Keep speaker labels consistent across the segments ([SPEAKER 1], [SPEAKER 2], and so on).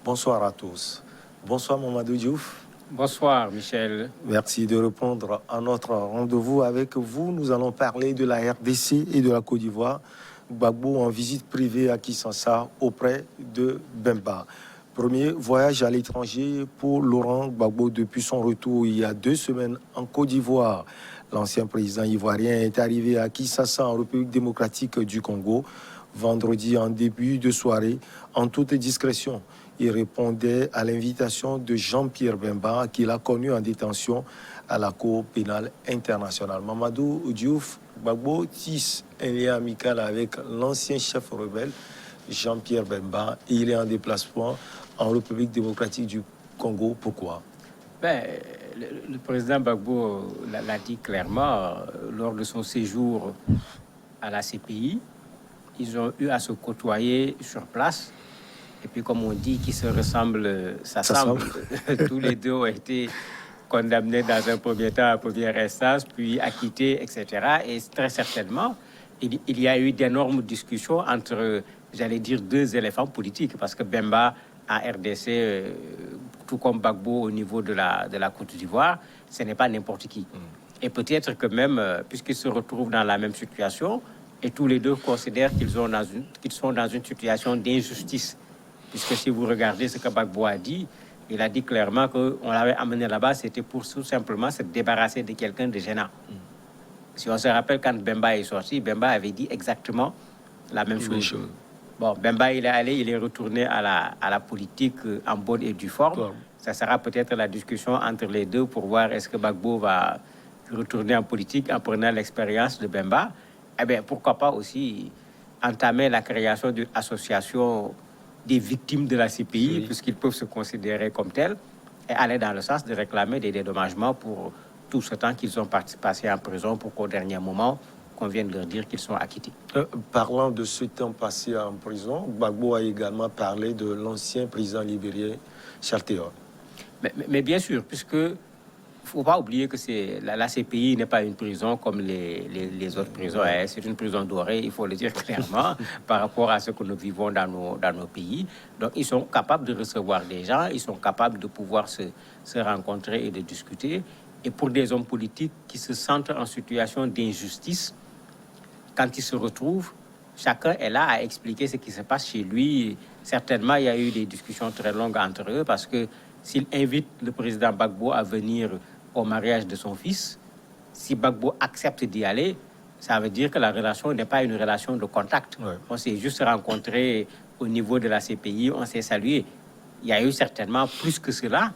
[SPEAKER 1] Bonsoir à tous. Bonsoir Mamadou Diouf.
[SPEAKER 2] Bonsoir Michel.
[SPEAKER 1] Merci de répondre à notre rendez-vous avec vous. Nous allons parler de la RDC et de la Côte d'Ivoire. Gbagbo en visite privée à Kinshasa auprès de Bemba. Premier voyage à l'étranger pour Laurent Gbagbo depuis son retour il y a 2 semaines en Côte d'Ivoire. L'ancien président ivoirien est arrivé à Kinshasa en République démocratique du Congo vendredi en début de soirée en toute discrétion. Il répondait à l'invitation de Jean-Pierre Bemba qu'il a connu en détention à la Cour pénale internationale. Mamadou Diouf, Gbagbo tisse un lien amical avec l'ancien chef rebelle Jean-Pierre Bemba et il est en déplacement en République démocratique du Congo. Pourquoi?
[SPEAKER 2] Le président Gbagbo l'a dit clairement lors de son séjour à la CPI. Ils ont eu à se côtoyer sur place. Et puis, comme on dit, qui se ressemblent, s'assemblent. Tous les deux ont été condamnés dans un premier temps à première instance, puis acquittés, etc. Et très certainement, il y a eu d'énormes discussions entre, j'allais dire, 2 éléphants politiques, parce que Bemba en RDC, tout comme Gbagbo au niveau de la Côte d'Ivoire, ce n'est pas n'importe qui. Et peut-être que même, puisqu'ils se retrouvent dans la même situation, et tous les deux considèrent qu'ils sont dans une situation d'injustice. Puisque si vous regardez ce que Gbagbo a dit, il a dit clairement qu'on l'avait amené là-bas, c'était pour tout simplement se débarrasser de quelqu'un de gênant. Si on se rappelle, quand Bemba est sorti, Bemba avait dit exactement la même chose. Bon, Bemba, il est allé, il est retourné à la politique en bonne et due forme. Ça sera peut-être la discussion entre les deux pour voir est-ce que Gbagbo va retourner en politique en prenant l'expérience de Bemba. Eh bien, pourquoi pas aussi entamer la création d'une association des victimes de la CPI, puisqu'ils peuvent se considérer comme tels, et aller dans le sens de réclamer des dédommagements pour tout ce temps qu'ils ont passé en prison pour qu'au dernier moment, qu'on vienne leur dire qu'ils sont acquittés.
[SPEAKER 1] Parlant de ce temps passé en prison, Gbagbo a également parlé de l'ancien président libérien Charles Taylor.
[SPEAKER 2] Mais bien sûr, puisque il ne faut pas oublier que la CPI n'est pas une prison comme les autres prisons. C'est une prison dorée, il faut le dire clairement, par rapport à ce que nous vivons dans nos pays. Donc, ils sont capables de recevoir des gens, ils sont capables de pouvoir se rencontrer et de discuter. Et pour des hommes politiques qui se sentent en situation d'injustice, quand ils se retrouvent, chacun est là à expliquer ce qui se passe chez lui. Certainement, il y a eu des discussions très longues entre eux parce que s'il invite le président Gbagbo à venir au mariage de son fils, si Gbagbo accepte d'y aller, ça veut dire que la relation n'est pas une relation de contact. On s'est juste rencontrés au niveau de la CPI, on s'est salué. Il y a eu certainement plus que cela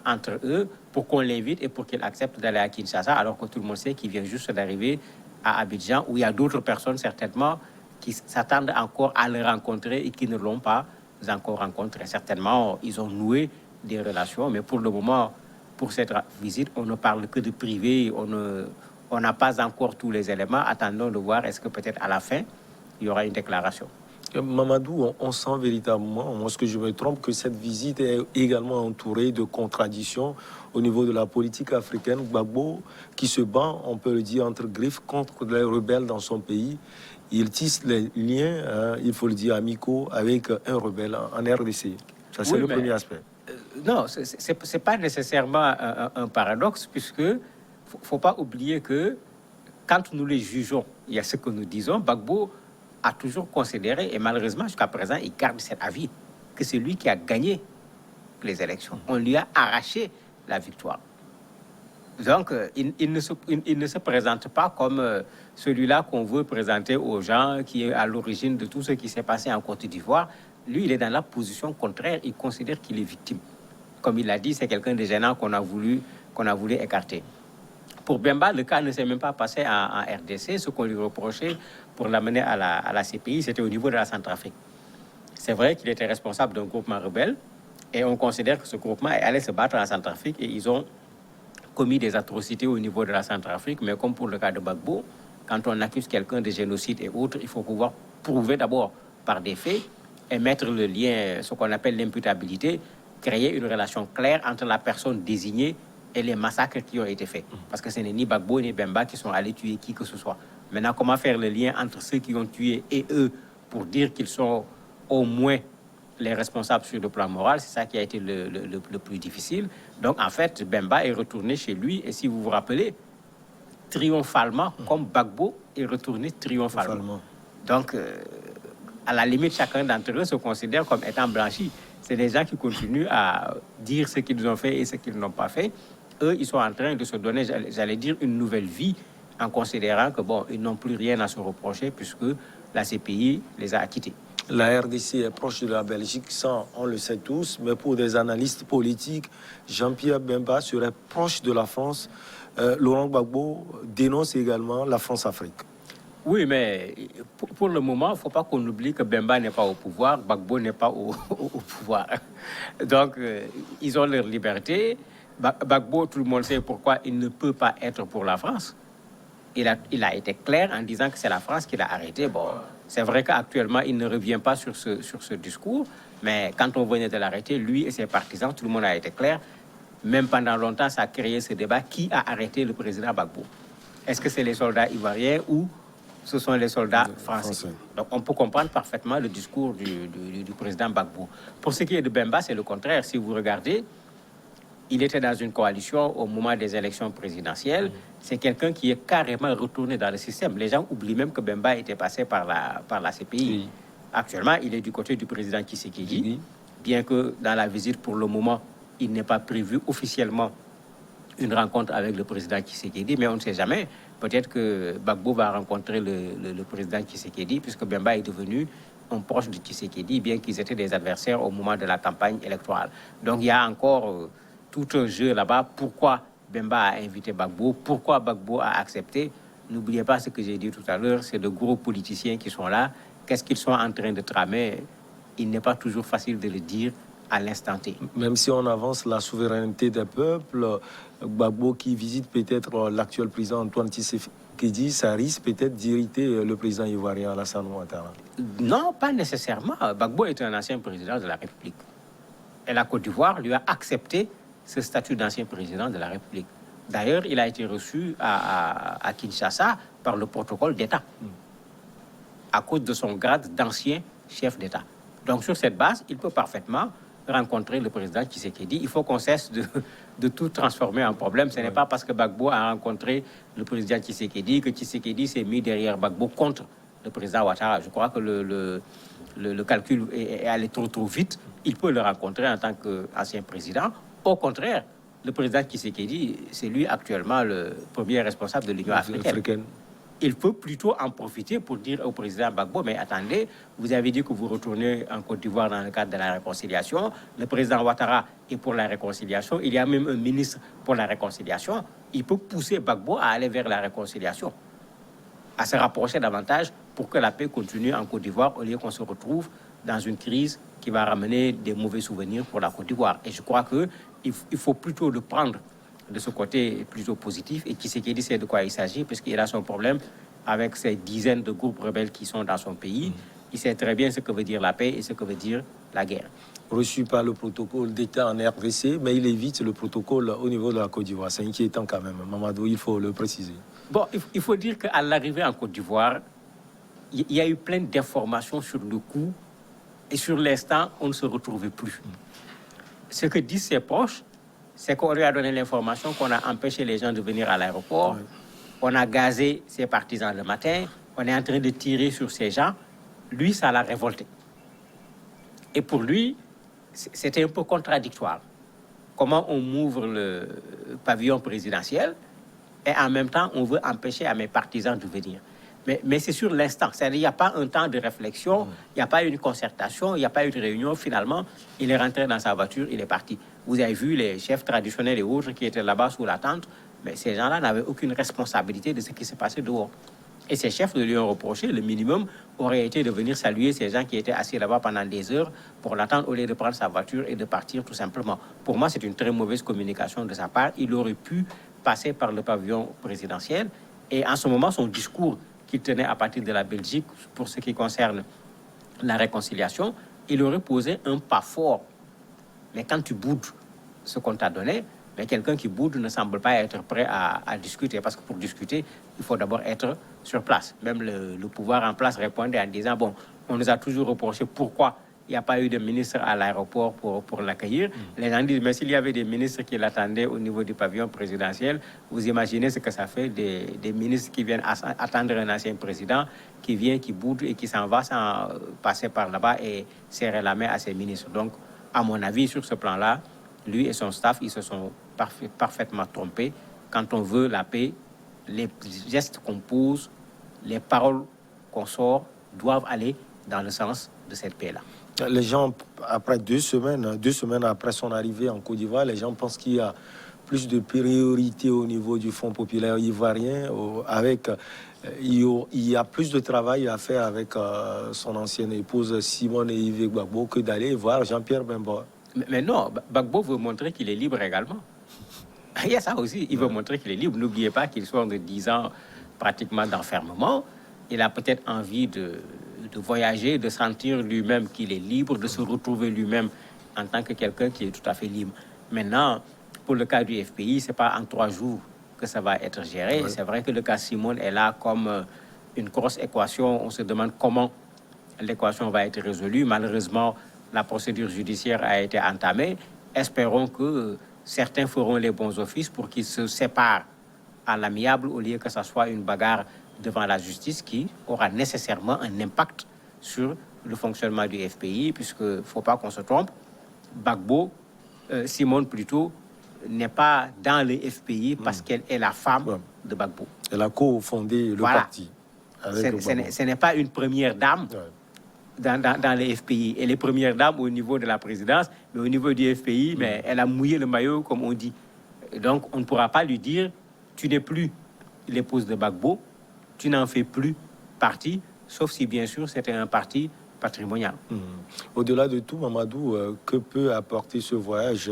[SPEAKER 2] entre eux pour qu'on l'invite et pour qu'il accepte d'aller à Kinshasa, alors que tout le monde sait qu'il vient juste d'arriver à Abidjan, où il y a d'autres personnes certainement qui s'attendent encore à le rencontrer et qui ne l'ont pas encore rencontré. Certainement, ils ont noué des relations, mais pour le moment, pour cette visite, on ne parle que de privé, on n'a pas encore tous les éléments. Attendons de voir, est-ce que peut-être à la fin, il y aura une déclaration.
[SPEAKER 1] Mamadou, on sent véritablement, moi ce que je me trompe, que cette visite est également entourée de contradictions au niveau de la politique africaine. Gbagbo, qui se bat, on peut le dire, entre griffes contre les rebelles dans son pays, il tisse les liens, il faut le dire, amicaux avec un rebelle en RDC. Ça, c'est le premier aspect.
[SPEAKER 2] Non, ce n'est pas nécessairement un paradoxe, puisque il ne faut pas oublier que quand nous les jugeons, il y a ce que nous disons, Gbagbo a toujours considéré, et malheureusement jusqu'à présent, il garde cet avis, que c'est lui qui a gagné les élections. On lui a arraché la victoire. Donc, il ne se présente pas comme celui-là qu'on veut présenter aux gens, qui est à l'origine de tout ce qui s'est passé en Côte d'Ivoire. Lui, il est dans la position contraire, il considère qu'il est victime. Comme il l'a dit, c'est quelqu'un de gênant qu'on a voulu écarter. Pour Bemba, le cas ne s'est même pas passé en RDC. Ce qu'on lui reprochait pour l'amener à la CPI, c'était au niveau de la Centrafrique. C'est vrai qu'il était responsable d'un groupement rebelle et on considère que ce groupement allait se battre en Centrafrique et ils ont commis des atrocités au niveau de la Centrafrique. Mais comme pour le cas de Gbagbo, quand on accuse quelqu'un de génocide et autres, il faut pouvoir prouver d'abord par des faits et mettre le lien, ce qu'on appelle l'imputabilité, créer une relation claire entre la personne désignée et les massacres qui ont été faits. Parce que ce n'est ni Gbagbo ni Bemba qui sont allés tuer qui que ce soit. Maintenant, comment faire le lien entre ceux qui ont tué et eux pour dire qu'ils sont au moins les responsables sur le plan moral. C'est ça qui a été le plus difficile. Donc, en fait, Bemba est retourné chez lui. Et si vous vous rappelez, triomphalement, comme Gbagbo est retourné triomphalement. Donc, à la limite, chacun d'entre eux se considère comme étant blanchi. C'est des gens qui continuent à dire ce qu'ils ont fait et ce qu'ils n'ont pas fait. Eux, ils sont en train de se donner, j'allais dire, une nouvelle vie en considérant que, bon, ils n'ont plus rien à se reprocher puisque la CPI les a acquittés.
[SPEAKER 1] La RDC est proche de la Belgique, ça on le sait tous, mais pour des analystes politiques, Jean-Pierre Bemba serait proche de la France. Laurent Gbagbo dénonce également la France-Afrique.
[SPEAKER 2] Oui, mais pour le moment, il ne faut pas qu'on oublie que Bemba n'est pas au pouvoir, Gbagbo n'est pas au pouvoir. Donc, ils ont leur liberté. Gbagbo, tout le monde sait pourquoi il ne peut pas être pour la France. Il a été clair en disant que c'est la France qui l'a arrêté. Bon, c'est vrai qu'actuellement, il ne revient pas sur ce discours, mais quand on venait de l'arrêter, lui et ses partisans, tout le monde a été clair. Même pendant longtemps, ça a créé ce débat. Qui a arrêté le président Gbagbo? Est-ce que c'est les soldats ivoiriens ou ce sont les soldats français? Donc, on peut comprendre parfaitement le discours du président Gbagbo. Pour ce qui est de Bemba, c'est le contraire. Si vous regardez, il était dans une coalition au moment des élections présidentielles. C'est quelqu'un qui est carrément retourné dans le système. Les gens oublient même que Bemba était passé par la CPI. Oui. Actuellement, il est du côté du président Tshisekedi, bien que dans la visite, pour le moment, il n'est pas prévu officiellement une rencontre avec le président Tshisekedi, mais on ne sait jamais. Peut-être que Gbagbo va rencontrer le président Tshisekedi, puisque Bemba est devenu un proche de Tshisekedi, bien qu'ils étaient des adversaires au moment de la campagne électorale. Donc, il y a encore tout un jeu là-bas. Pourquoi Bemba a invité Gbagbo? Pourquoi Gbagbo a accepté? N'oubliez pas ce que j'ai dit tout à l'heure, c'est de gros politiciens qui sont là. Qu'est-ce qu'ils sont en train de tramer? Il n'est pas toujours facile de le dire à l'instant T.
[SPEAKER 1] Même si on avance la souveraineté des peuples, Gbagbo qui visite peut-être l'actuel président Antoine Tshisekedi, ça risque peut-être d'irriter le président ivoirien Alassane Ouattara.
[SPEAKER 2] Non, pas nécessairement. Gbagbo est un ancien président de la République. Et la Côte d'Ivoire lui a accepté ce statut d'ancien président de la République. D'ailleurs, il a été reçu à Kinshasa par le protocole d'État, à cause de son grade d'ancien chef d'État. Donc, sur cette base, il peut parfaitement rencontrer le président Tshisekedi. Il faut qu'on cesse de tout transformer en problème. Ce n'est pas parce que Gbagbo a rencontré le président Tshisekedi que Tshisekedi s'est mis derrière Gbagbo contre le président Ouattara. Je crois que le calcul est allé trop vite. Il peut le rencontrer en tant qu'ancien président. Au contraire, le président Tshisekedi, c'est lui actuellement le premier responsable de l'Union africaine. Il peut plutôt en profiter pour dire au président Gbagbo, mais attendez, vous avez dit que vous retournez en Côte d'Ivoire dans le cadre de la réconciliation. Le président Ouattara est pour la réconciliation. Il y a même un ministre pour la réconciliation. Il peut pousser Gbagbo à aller vers la réconciliation, à se rapprocher davantage pour que la paix continue en Côte d'Ivoire au lieu qu'on se retrouve dans une crise qui va ramener des mauvais souvenirs pour la Côte d'Ivoire. Et je crois qu'il faut plutôt le prendre de ce côté plutôt positif. Et Tshisekedi sait de quoi il s'agit, puisqu'il a son problème avec ces dizaines de groupes rebelles qui sont dans son pays. Il sait très bien ce que veut dire la paix et ce que veut dire la guerre.
[SPEAKER 1] Reçu par le protocole d'État en RDC, mais il évite le protocole au niveau de la Côte d'Ivoire. C'est inquiétant quand même, Mamadou, il faut le préciser.
[SPEAKER 2] Bon, il faut dire qu'à l'arrivée en Côte d'Ivoire, il y a eu plein d'informations sur le coup, et sur l'instant, on ne se retrouvait plus. Ce que disent ses proches, c'est qu'on lui a donné l'information qu'on a empêché les gens de venir à l'aéroport. Oui. On a gazé ses partisans le matin. On est en train de tirer sur ces gens. Lui, ça l'a révolté. Et pour lui, c'était un peu contradictoire. Comment on m'ouvre le pavillon présidentiel et en même temps, on veut empêcher à mes partisans de venir. Mais c'est sur l'instant. C'est-à-dire qu'il n'y a pas un temps de réflexion, il n'y a pas eu une concertation, il n'y a pas eu de réunion. Finalement, il est rentré dans sa voiture, il est parti. Vous avez vu les chefs traditionnels et autres qui étaient là-bas sous la tente, mais ces gens-là n'avaient aucune responsabilité de ce qui s'est passé dehors. Et ces chefs lui ont reproché, le minimum aurait été de venir saluer ces gens qui étaient assis là-bas pendant des heures pour l'attendre au lieu de prendre sa voiture et de partir tout simplement. Pour moi, c'est une très mauvaise communication de sa part. Il aurait pu passer par le pavillon présidentiel et en ce moment, son discours qu'il tenait à partir de la Belgique pour ce qui concerne la réconciliation, il aurait posé un pas fort. Mais quand tu boudes ce qu'on t'a donné, mais quelqu'un qui boude ne semble pas être prêt à discuter, parce que pour discuter, il faut d'abord être sur place. Même le pouvoir en place répondait en disant, bon, on nous a toujours reproché pourquoi il n'y a pas eu de ministre à l'aéroport pour l'accueillir. Les gens disent, mais s'il y avait des ministres qui l'attendaient au niveau du pavillon présidentiel, vous imaginez ce que ça fait, des ministres qui viennent attendre un ancien président, qui vient, qui boude et qui s'en va sans passer par là-bas et serrer la main à ses ministres. Donc, à mon avis, sur ce plan-là, lui et son staff, ils se sont parfaitement trompés. Quand on veut la paix, les gestes qu'on pose, les paroles qu'on sort doivent aller dans le sens de cette paix-là.
[SPEAKER 1] Les gens, après 2 semaines après son arrivée en Côte d'Ivoire, les gens pensent qu'il y a plus de priorité au niveau du Fonds populaire ivoirien. Il y a plus de travail à faire avec son ancienne épouse Simone Yves Gbagbo que d'aller voir Jean-Pierre Bemba.
[SPEAKER 2] Mais non, Gbagbo veut montrer qu'il est libre également. Il y a ça aussi, il veut montrer qu'il est libre. N'oubliez pas qu'il sort de 10 ans pratiquement d'enfermement. Il a peut-être envie de voyager, de sentir lui-même qu'il est libre, de se retrouver lui-même en tant que quelqu'un qui est tout à fait libre. Maintenant, pour le cas du FPI, ce n'est pas en 3 jours que ça va être géré. Oui. C'est vrai que le cas Simone est là comme une grosse équation. On se demande comment l'équation va être résolue. Malheureusement, la procédure judiciaire a été entamée. Espérons que certains feront les bons offices pour qu'ils se séparent à l'amiable au lieu que ça soit une bagarre devant la justice qui aura nécessairement un impact sur le fonctionnement du FPI, puisqu'il ne faut pas qu'on se trompe. Gbagbo, Simone plutôt, n'est pas dans le FPI parce qu'elle est la femme de Gbagbo.
[SPEAKER 1] Elle a cofondé le parti.
[SPEAKER 2] Ce n'est pas une première dame dans le FPI. Elle est première dame au niveau de la présidence, mais au niveau du FPI, mais elle a mouillé le maillot, comme on dit. Donc, on ne pourra pas lui dire, tu n'es plus l'épouse de Gbagbo, tu n'en fais plus partie, sauf si, bien sûr, c'était un parti patrimonial.
[SPEAKER 1] Au-delà de tout, Mamadou, que peut apporter ce voyage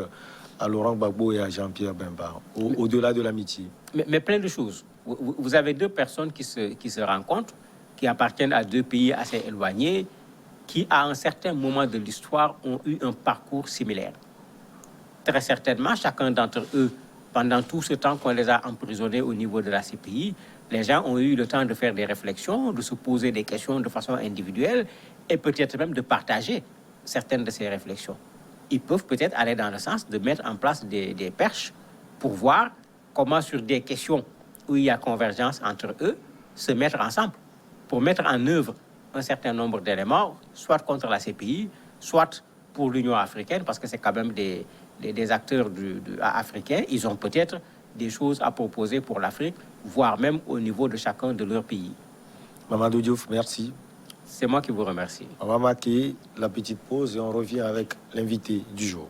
[SPEAKER 1] à Laurent Gbagbo et à Jean-Pierre Bemba, au-delà de l'amitié?
[SPEAKER 2] Mais plein de choses. Vous avez 2 personnes qui se rencontrent, qui appartiennent à 2 pays assez éloignés, qui, à un certain moment de l'histoire, ont eu un parcours similaire. Très certainement, chacun d'entre eux, pendant tout ce temps qu'on les a emprisonnés au niveau de la CPI, les gens ont eu le temps de faire des réflexions, de se poser des questions de façon individuelle et peut-être même de partager certaines de ces réflexions. Ils peuvent peut-être aller dans le sens de mettre en place des perches pour voir comment, sur des questions où il y a convergence entre eux, se mettre ensemble pour mettre en œuvre un certain nombre d'éléments, soit contre la CPI, soit pour l'Union africaine, parce que c'est quand même des acteurs africains. Ils ont peut-être des choses à proposer pour l'Afrique, voire même au niveau de chacun de leurs pays.
[SPEAKER 1] Mamadou Diouf, merci.
[SPEAKER 2] C'est moi qui vous remercie.
[SPEAKER 1] On va marquer la petite pause et on revient avec l'invité du jour.